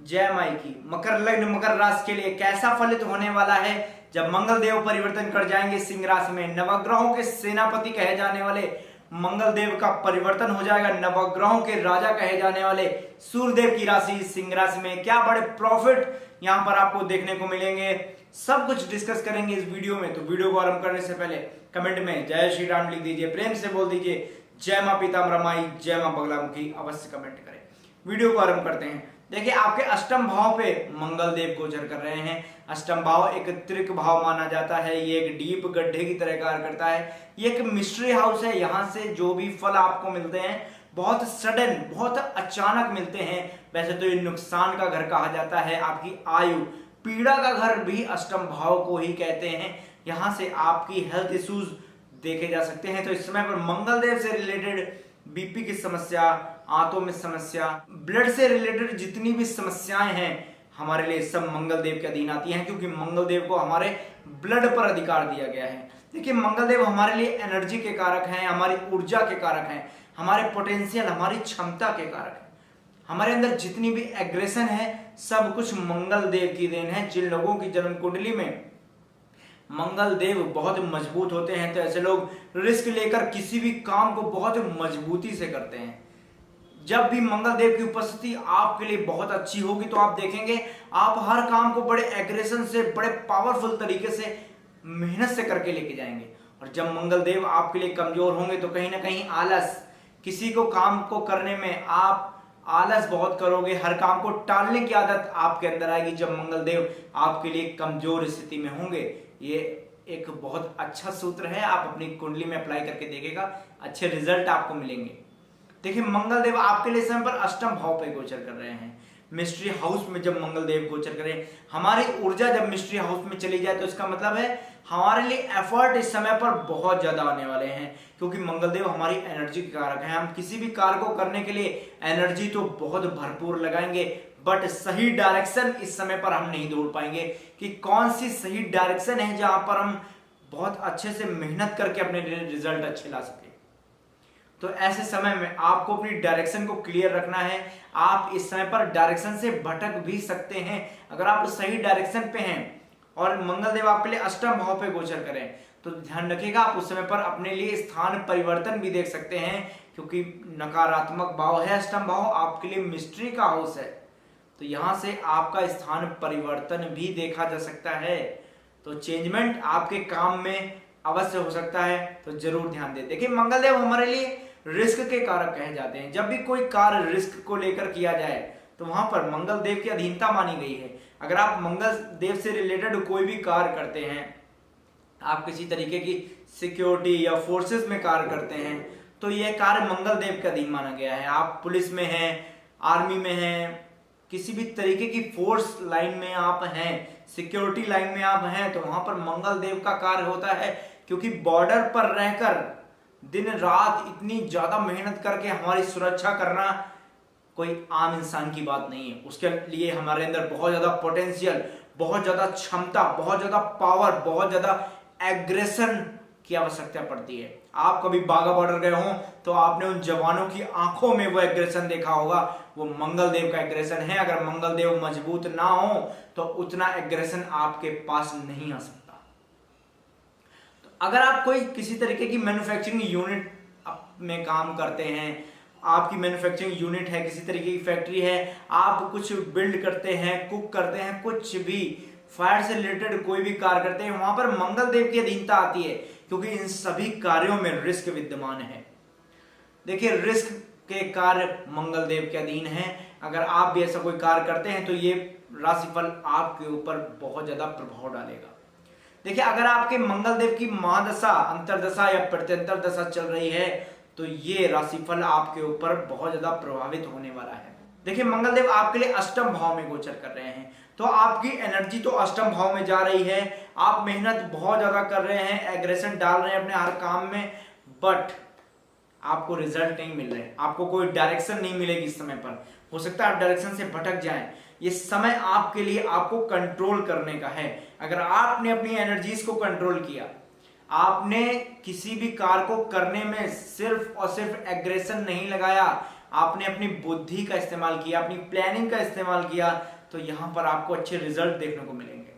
जय माई की। मकर लग्न मकर राशि के लिए कैसा फलित होने वाला है जब मंगल देव परिवर्तन कर जाएंगे सिंह राशि में। नवग्रहों के सेनापति कहे जाने वाले मंगल देव का परिवर्तन हो जाएगा। नवग्रहों के राजा कहे जाने वाले सूर्य देव की राशि सिंह राशि में क्या बड़े प्रॉफिट यहां पर आपको देखने को मिलेंगे, सब कुछ डिस्कस करेंगे इस वीडियो में। तो वीडियो को आरंभ करने से पहले कमेंट में जय श्री राम लिख दीजिए, प्रेम से बोल दीजिए जय मां पीताम्बर माई, जय मां बगलामुखी, अवश्य कमेंट करें। वीडियो को आरंभ करते हैं। देखिए आपके अष्टम भाव पे मंगल देव गोचर कर रहे हैं। अष्टम भाव एक त्रिक भाव माना जाता है, ये एक डीप गड्ढे की तरह कार्य करता है। ये एक मिस्ट्री हाउस है, यहाँ से जो भी फल आपको मिलते हैं बहुत सडन, बहुत अचानक मिलते हैं। वैसे तो ये नुकसान का घर कहा जाता है, आपकी आयु पीड़ा का घर भी अष्टम भाव को ही कहते हैं। यहाँ से आपकी हेल्थ इश्यूज देखे जा सकते हैं। तो इस समय पर मंगल देव से रिलेटेड बीपी की समस्या, आंतों में समस्या, ब्लड से रिलेटेड जितनी भी समस्याएं हैं हमारे लिए सब मंगल देव के अधीन आती हैं, क्योंकि मंगल देव को हमारे ब्लड पर अधिकार दिया गया है। देखिए मंगल देव हमारे लिए एनर्जी के कारक हैं, हमारी ऊर्जा के कारक हैं, हमारे पोटेंशियल, हमारी क्षमता के कारक हैं। हमारे अंदर जितनी भी एग्रेशन है सब कुछ मंगल देव की देन है। जिन लोगों की जन्म कुंडली में मंगल देव बहुत मजबूत होते हैं तो ऐसे लोग रिस्क लेकर किसी भी काम को बहुत मजबूती से करते हैं। जब भी मंगल देव की उपस्थिति आपके लिए बहुत अच्छी होगी तो आप देखेंगे आप हर काम को बड़े एग्रेशन से, बड़े पावरफुल तरीके से, मेहनत से करके लेके जाएंगे। और जब मंगल देव आपके लिए कमजोर होंगे तो कहीं ना कहीं आलस, किसी को काम को करने में आप आलस बहुत करोगे, हर काम को टालने की आदत आपके अंदर आएगी जब मंगल देव आपके लिए कमजोर स्थिति में होंगे। ये एक बहुत अच्छा सूत्र है, आप अपनी कुंडली में अप्लाई करके देखिएगा, अच्छे रिजल्ट आपको मिलेंगे। देखिए मंगल देव आपके लिए समय पर अष्टम भाव पे गोचर कर रहे हैं। मिस्ट्री हाउस में जब मंगल देव गोचर करें, हमारी ऊर्जा जब मिस्ट्री हाउस में चली जाए तो इसका मतलब है हमारे लिए एफर्ट इस समय पर बहुत ज्यादा आने वाले हैं, क्योंकि मंगल देव हमारी एनर्जी के कारक हैं। हम किसी भी कार्य को करने के लिए एनर्जी तो बहुत भरपूर लगाएंगे, बट सही डायरेक्शन इस समय पर हम नहीं ढूंढ पाएंगे कि कौन सी सही डायरेक्शन है जहां पर हम बहुत अच्छे से मेहनत करके अपने रिजल्ट अच्छे ला सके। तो ऐसे समय में आपको अपनी डायरेक्शन को क्लियर रखना है। आप इस समय पर डायरेक्शन से भटक भी सकते हैं। अगर आप सही डायरेक्शन पे हैं और मंगल देव आपके लिए अष्टम भाव पे गोचर करें तो ध्यान रखिएगा आप उस समय पर अपने लिए स्थान परिवर्तन भी देख सकते हैं, क्योंकि नकारात्मक भाव है अष्टम भाव, आपके लिए मिस्ट्री का हाउस है। तो यहां से आपका स्थान परिवर्तन भी देखा जा सकता है। तो चेंजमेंट आपके काम में अवश्य हो सकता है, तो जरूर ध्यान दें। देखिए मंगल देव हमारे लिए रिस्क के कारक कहे जाते हैं। जब भी कोई कार्य रिस्क को लेकर किया जाए तो वहां पर मंगल देव की अधीनता मानी गई है। अगर आप मंगल देव से रिलेटेड कोई भी कार्य करते हैं, आप किसी तरीके की सिक्योरिटी या फोर्सेस में कार्य करते हैं, तो यह कार्य मंगल देव के अधीन माना गया है। आप पुलिस में हैं, आर्मी में हैं, किसी भी तरीके की फोर्स लाइन में आप हैं, सिक्योरिटी लाइन में आप हैं, तो वहां पर मंगल देव का कार्य होता है, क्योंकि बॉर्डर पर रहकर दिन रात इतनी ज्यादा मेहनत करके हमारी सुरक्षा करना कोई आम इंसान की बात नहीं है। उसके लिए हमारे अंदर बहुत ज्यादा पोटेंशियल, बहुत ज्यादा क्षमता, बहुत ज्यादा पावर, बहुत ज्यादा एग्रेशन की आवश्यकता पड़ती है। आप कभी बाघा बॉर्डर गए हो तो आपने उन जवानों की आंखों में वो एग्रेशन देखा होगा, वो मंगल देव का एग्रेशन है। अगर मंगल देव मजबूत ना हो तो उतना एग्रेशन आपके पास नहीं आ सकता। अगर आप कोई किसी तरीके की मैन्युफैक्चरिंग यूनिट में काम करते हैं, आपकी मैन्युफैक्चरिंग यूनिट है, किसी तरीके की फैक्ट्री है, आप कुछ बिल्ड करते हैं, कुक करते हैं, कुछ भी फायर से रिलेटेड कोई भी कार्य करते हैं, वहां पर मंगल देव की अधीनता आती है, क्योंकि इन सभी कार्यों में रिस्क विद्यमान है। देखिए रिस्क के कार्य मंगल देव के अधीन है। अगर आप भी ऐसा कोई कार्य करते हैं तो ये राशिफल आपके ऊपर बहुत ज्यादा प्रभाव डालेगा। देखिए अगर आपके मंगल देव की महादशा, अंतरदशा या प्रत्यंतर दशा चल रही है तो ये राशिफल आपके ऊपर बहुत ज्यादा प्रभावित होने वाला है। देखिए मंगल देव आपके लिए अष्टम भाव में गोचर कर रहे हैं, तो आपकी एनर्जी तो अष्टम भाव में जा रही है, आप मेहनत बहुत ज्यादा कर रहे हैं, एग्रेशन डाल रहे हैं अपने हर काम में, बट आपको रिजल्ट नहीं मिल रहे, आपको कोई डायरेक्शन नहीं मिलेगी इस समय पर। हो सकता है आप डायरेक्शन से भटक जाएं। ये समय आपके लिए आपको कंट्रोल करने का है। अगर आपने अपनी एनर्जीज को कंट्रोल किया, आपने किसी भी कार्य को करने में सिर्फ और सिर्फ एग्रेशन नहीं लगाया, आपने अपनी बुद्धि का इस्तेमाल किया, अपनी प्लानिंग का इस्तेमाल किया, तो यहाँ पर आपको अच्छे रिजल्ट देखने को मिलेंगे।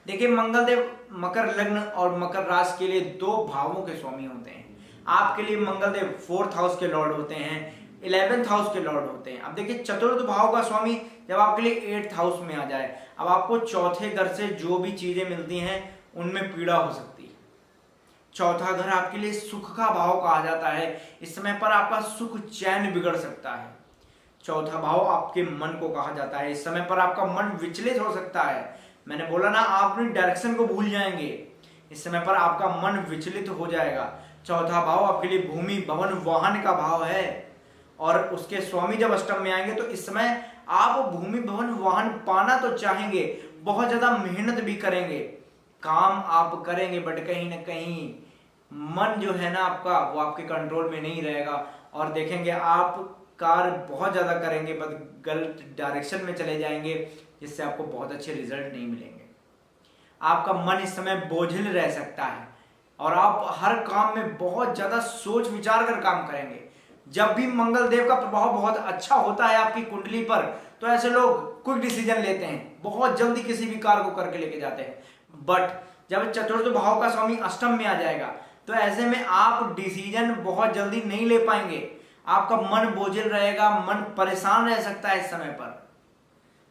देखिए, मंगलदेव मकर लग्न और मकर राशि के लिए दो भावों के स्वामी होते हैं। आपके लिए मंगलदेव 4th हाउस के लॉर्ड होते हैं, 11th हाउस के लॉर्ड होते हैं। अब देखिए, चतुर्थ भाव का स्वामी जब आपके लिए 8th हाउस में आ जाए, अब आपको चौथे घर से जो भी चीजें मिलती हैं उनमें पीड़ा हो सकती है। चौथा घर आपके लिए सुख का भाव कहा जाता है। इस समय पर आपका सुख चैन बिगड़ सकता है। चौथा भाव आपके मन को कहा जाता है। इस समय पर आपका मन विचलित हो सकता है। मैंने बोला ना, आप अपनी डायरेक्शन को भूल जाएंगे। इस समय पर आपका मन विचलित हो जाएगा। चौथा भाव आपके लिए भूमि भवन वाहन का भाव है और उसके स्वामी जब अष्टम में आएंगे तो इस समय आप भूमि भवन वाहन पाना तो चाहेंगे, बहुत ज्यादा मेहनत भी करेंगे, काम आप करेंगे, बट कहीं ना कहीं मन जो है ना आपका, वो आपके कंट्रोल में नहीं रहेगा और देखेंगे आप कार्य बहुत ज्यादा करेंगे बट गलत डायरेक्शन में चले जाएंगे, जिससे आपको बहुत अच्छे रिजल्ट नहीं मिलेंगे। आपका मन इस समय बोझिल रह सकता है और आप हर काम में बहुत ज्यादा सोच विचार कर काम करेंगे। जब भी मंगल देव का प्रभाव बहुत अच्छा होता है आपकी कुंडली पर, तो ऐसे लोग क्विक डिसीजन लेते हैं, बहुत जल्दी किसी भी कार्य को करके लेके जाते हैं। बट जब चतुर्थ भाव का स्वामी अष्टम में आ जाएगा तो ऐसे में आप डिसीजन बहुत जल्दी नहीं ले पाएंगे। आपका मन बोझिल रहेगा, मन परेशान रह सकता है इस समय पर।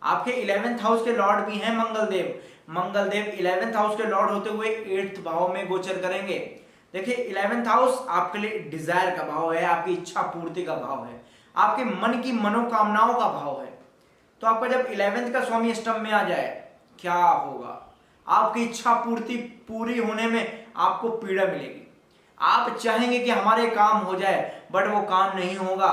आपके 11th हाउस के लॉर्ड भी हैं मंगलदेव। मंगलदेव 11th हाउस के लॉर्ड होते हुए 8th भाव में गोचर करेंगे। देखिए, 11th हाउस आपके लिए डिजायर का भाव है, आपकी इच्छा पूर्ति का भाव है, आपके मन की मनोकामनाओं का भाव है। तो आपका जब 11th का स्वामी अष्टम में आ जाए, क्या होगा? आपकी इच्छा पूर्ति पूरी होने में आपको पीड़ा मिलेगी। आप चाहेंगे कि हमारे काम हो जाए, बट वो काम नहीं होगा।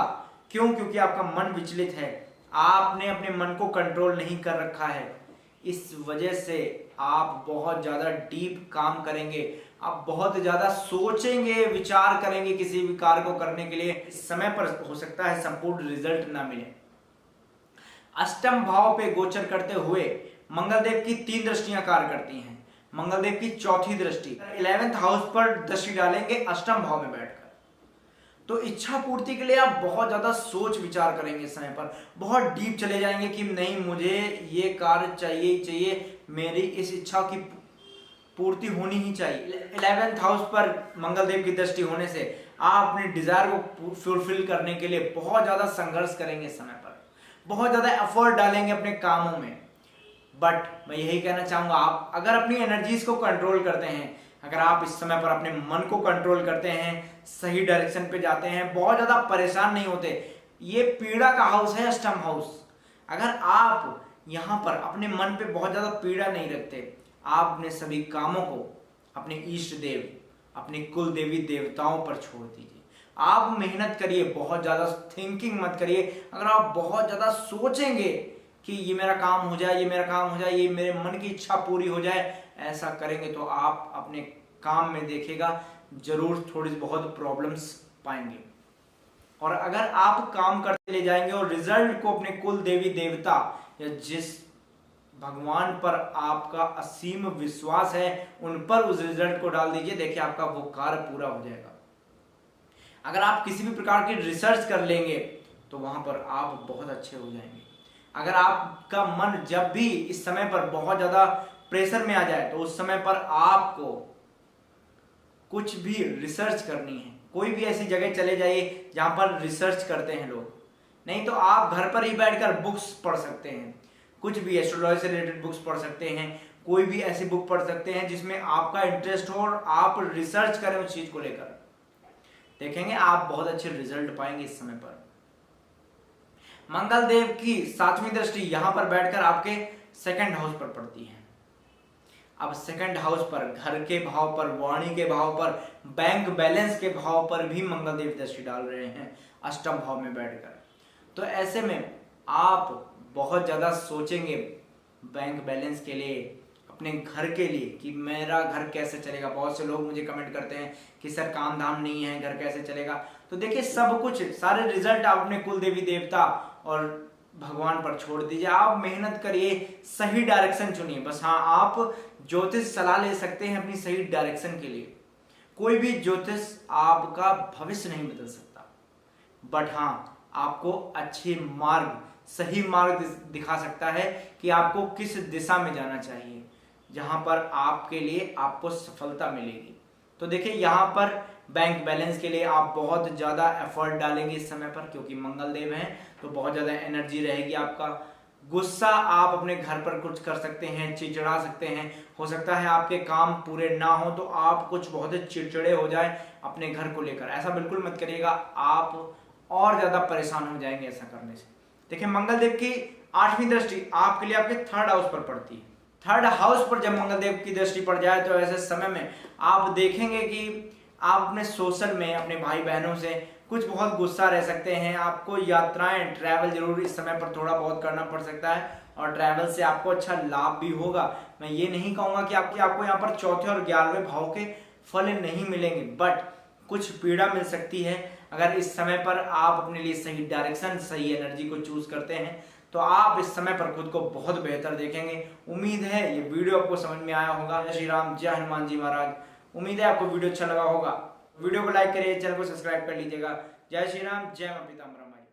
क्यों? क्योंकि आपका मन विचलित है, आपने अपने मन को कंट्रोल नहीं कर रखा है। इस वजह से आप बहुत ज्यादा डीप काम करेंगे, आप बहुत ज्यादा सोचेंगे, विचार करेंगे किसी भी कार्य को करने के लिए। इस समय पर हो सकता है संपूर्ण रिजल्ट ना मिले। अष्टम भाव पे गोचर करते हुए मंगलदेव की 3 दृष्टियां कार्य करती हैं। मंगलदेव की चौथी दृष्टि 11th हाउस पर दृष्टि डालेंगे अष्टम भाव में बैठकर। तो इच्छा पूर्ति के लिए आप बहुत ज्यादा सोच विचार करेंगे। इस समय पर बहुत डीप चले जाएंगे कि नहीं, मुझे ये कार्य चाहिए ही चाहिए, मेरी इस इच्छा की पूर्ति होनी ही चाहिए। 11th हाउस पर मंगलदेव की दृष्टि होने से आप अपने डिजायर को फुलफिल करने के लिए बहुत ज्यादा संघर्ष करेंगे। इस समय पर बहुत ज्यादा एफर्ट डालेंगे अपने कामों में। बट मैं यही कहना चाहूंगा, आप अगर अपनी एनर्जीज को कंट्रोल करते हैं, अगर आप इस समय पर अपने मन को कंट्रोल करते हैं, सही डायरेक्शन पे जाते हैं, बहुत ज्यादा परेशान नहीं होते। ये पीड़ा का हाउस है अष्टम हाउस। अगर आप यहाँ पर अपने मन पे बहुत ज्यादा पीड़ा नहीं रखते, आप अपने सभी कामों को अपने इष्ट देव, अपने कुल देवी देवताओं पर छोड़ दीजिए। आप मेहनत करिए, बहुत ज्यादा थिंकिंग मत करिए। अगर आप बहुत ज्यादा सोचेंगे कि ये मेरा काम हो जाए, ये मेरा काम हो जाए, ये मेरे मन की इच्छा पूरी हो जाए, ऐसा करेंगे तो आप अपने काम में देखिएगा जरूर थोड़ी बहुत प्रॉब्लम्स पाएंगे। और अगर आप काम करते ले जाएंगे और रिजल्ट को अपने कुल देवी देवता या जिस भगवान पर आपका असीम विश्वास है उन पर उस रिजल्ट को डाल दीजिए, देखिए आपका वो कार्य पूरा हो जाएगा। अगर आप किसी भी प्रकार की रिसर्च कर लेंगे तो वहां पर आप बहुत अच्छे हो जाएंगे। अगर आपका मन जब भी इस समय पर बहुत ज्यादा प्रेशर में आ जाए तो उस समय पर आपको कुछ भी रिसर्च करनी है, कोई भी ऐसी जगह चले जाइए जहां पर रिसर्च करते हैं लोग। नहीं तो आप घर पर ही बैठकर बुक्स पढ़ सकते हैं, कुछ भी एस्ट्रोलॉजी से रिलेटेड बुक्स पढ़ सकते हैं, कोई भी ऐसी बुक पढ़ सकते हैं जिसमें आपका इंटरेस्ट हो और आप रिसर्च करें उस चीज को लेकर। देखेंगे आप बहुत अच्छे रिजल्ट पाएंगे। इस समय पर मंगल देव की 7वीं दृष्टि यहां पर बैठकर आपके 2nd हाउस पर पड़ती है। अब 2nd हाउस पर घर के भाव पर, वाणी के भाव पर, बैंक बैलेंस के भाव पर भी मंगल देव दृष्टि डाल रहे हैं अष्टम भाव में बैठकर। तो ऐसे में आप बहुत ज्यादा सोचेंगे बैंक बैलेंस के लिए, अपने घर के लिए कि मेरा घर कैसे चलेगा। बहुत से लोग मुझे कमेंट करते हैं कि सर काम धाम नहीं है, घर कैसे चलेगा। तो देखिए सब कुछ, सारे रिजल्ट आप अपने कुल देवी देवता और भगवान पर छोड़ दीजिए। आप मेहनत करिए, सही डायरेक्शन चुनिए। बस हाँ, आप ज्योतिष सलाह ले सकते हैं अपनी सही डायरेक्शन के लिए। कोई भी ज्योतिष आपका भविष्य नहीं बदल सकता, बट हाँ, आपको अच्छे मार्ग, सही मार्ग दिखा सकता है कि आपको किस दिशा में जाना चाहिए, जहां पर आपके लिए आपको सफलता मिलेगी। तो देखिए यहाँ पर बैंक बैलेंस के लिए आप बहुत ज़्यादा एफर्ट डालेंगे इस समय पर, क्योंकि मंगल देव हैं तो बहुत ज़्यादा एनर्जी रहेगी। आपका गुस्सा आप अपने घर पर कुछ कर सकते हैं, चिड़चिड़ा सकते हैं। हो सकता है आपके काम पूरे ना हो तो आप कुछ बहुत चिड़चिड़े हो जाए अपने घर को लेकर। ऐसा बिल्कुल मत करिएगा, आप और ज़्यादा परेशान हो जाएंगे ऐसा करने से। देखिए मंगल देव की 8वीं दृष्टि आपके लिए आपके 3rd हाउस पर पड़ती है। 3rd हाउस पर जब मंगल देव की दृष्टि पड़ जाए तो ऐसे समय में आप देखेंगे कि आप अपने सोशल में अपने भाई बहनों से कुछ बहुत गुस्सा रह सकते हैं। आपको यात्राएं, ट्रैवल जरूर इस समय पर थोड़ा बहुत करना पड़ सकता है, और ट्रैवल से आपको अच्छा लाभ भी होगा। मैं ये नहीं कहूंगा कि आपको यहाँ पर 4थे और 11वें भाव के फल नहीं मिलेंगे, बट कुछ पीड़ा मिल सकती है। अगर इस समय पर आप अपने लिए सही डायरेक्शन, सही एनर्जी को चूज करते हैं तो आप इस समय पर खुद को बहुत बेहतर देखेंगे। उम्मीद है ये वीडियो आपको समझ में आया होगा। जय श्री राम, जय हनुमान जी महाराज। उम्मीद है आपको वीडियो अच्छा लगा होगा। वीडियो को लाइक करिए, चैनल को सब्सक्राइब कर लीजिएगा। जय श्री राम, जय मां पीताम्बरा माई।